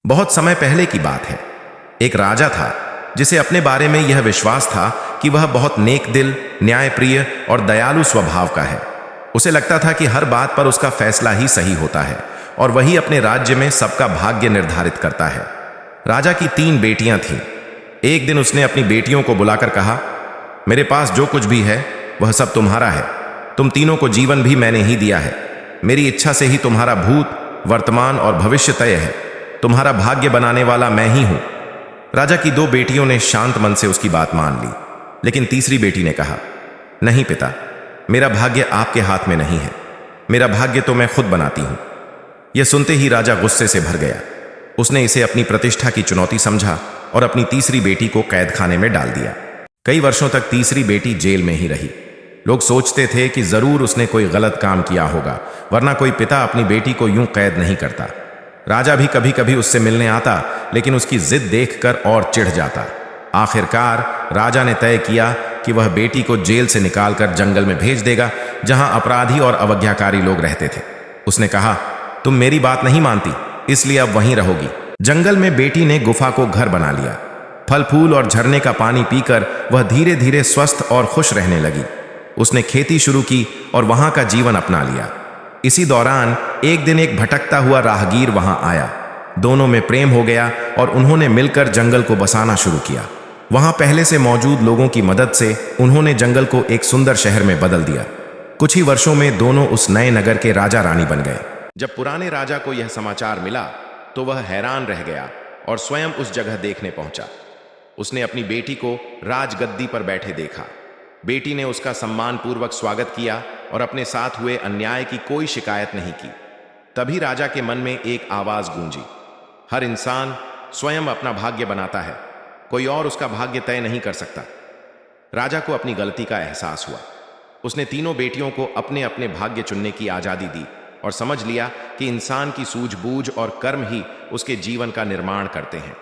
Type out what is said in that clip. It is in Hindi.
बहुत समय पहले की बात है। एक राजा था जिसे अपने बारे में यह विश्वास था कि वह बहुत नेक दिल, न्यायप्रिय और दयालु स्वभाव का है। उसे लगता था कि हर बात पर उसका फैसला ही सही होता है और वही अपने राज्य में सबका भाग्य निर्धारित करता है। राजा की 3 बेटियां थीं। एक दिन उसने अपनी बेटियों को बुलाकर कहा, मेरे पास जो कुछ भी है वह सब तुम्हारा है। तुम तीनों को जीवन भी मैंने ही दिया है। मेरी इच्छा से ही तुम्हारा भूत, वर्तमान और भविष्य तय है। तुम्हारा भाग्य बनाने वाला मैं ही हूं। राजा की 2 बेटियों ने शांत मन से उसकी बात मान ली, लेकिन तीसरी बेटी ने कहा, नहीं पिता, मेरा भाग्य आपके हाथ में नहीं है। मेरा भाग्य तो मैं खुद बनाती हूं। यह सुनते ही राजा गुस्से से भर गया। उसने इसे अपनी प्रतिष्ठा की चुनौती समझा और अपनी तीसरी बेटी को कैद खाने में डाल दिया। कई वर्षों तक तीसरी बेटी जेल में ही रही। लोग सोचते थे कि जरूर उसने कोई गलत काम किया होगा, वरना कोई पिता अपनी बेटी को यूं कैद नहीं करता। राजा भी कभी कभी उससे मिलने आता, लेकिन उसकी जिद देखकर और चिढ़ जाता। आखिरकार राजा ने तय किया कि वह बेटी को जेल से निकालकर जंगल में भेज देगा, जहां अपराधी और अवज्ञाकारी लोग रहते थे। उसने कहा, तुम मेरी बात नहीं मानती, इसलिए अब वहीं रहोगी। जंगल में बेटी ने गुफा को घर बना लिया। फल फूल और झरने का पानी पीकर वह धीरे धीरे स्वस्थ और खुश रहने लगी। उसने खेती शुरू की और वहां का जीवन अपना लिया। इसी दौरान एक दिन एक भटकता हुआ राहगीर वहां आया। दोनों में प्रेम हो गया और उन्होंने मिलकर जंगल को बसाना शुरू किया। वहां पहले से मौजूद लोगों की मदद से उन्होंने जंगल को एक सुंदर शहर में बदल दिया। कुछ ही वर्षों में दोनों उस नए नगर के राजा रानी बन गए। जब पुराने राजा को यह समाचार मिला तो वह हैरान रह गया और स्वयं उस जगह देखने पहुंचा। उसने अपनी बेटी को राजगद्दी पर बैठे देखा। बेटी ने उसका सम्मानपूर्वक स्वागत किया और अपने साथ हुए अन्याय की कोई शिकायत नहीं की। तभी राजा के मन में एक आवाज गूंजी, हर इंसान स्वयं अपना भाग्य बनाता है, कोई और उसका भाग्य तय नहीं कर सकता। राजा को अपनी गलती का एहसास हुआ। उसने तीनों बेटियों को अपने अपने भाग्य चुनने की आजादी दी और समझ लिया कि इंसान की सूझबूझ और कर्म ही उसके जीवन का निर्माण करते हैं।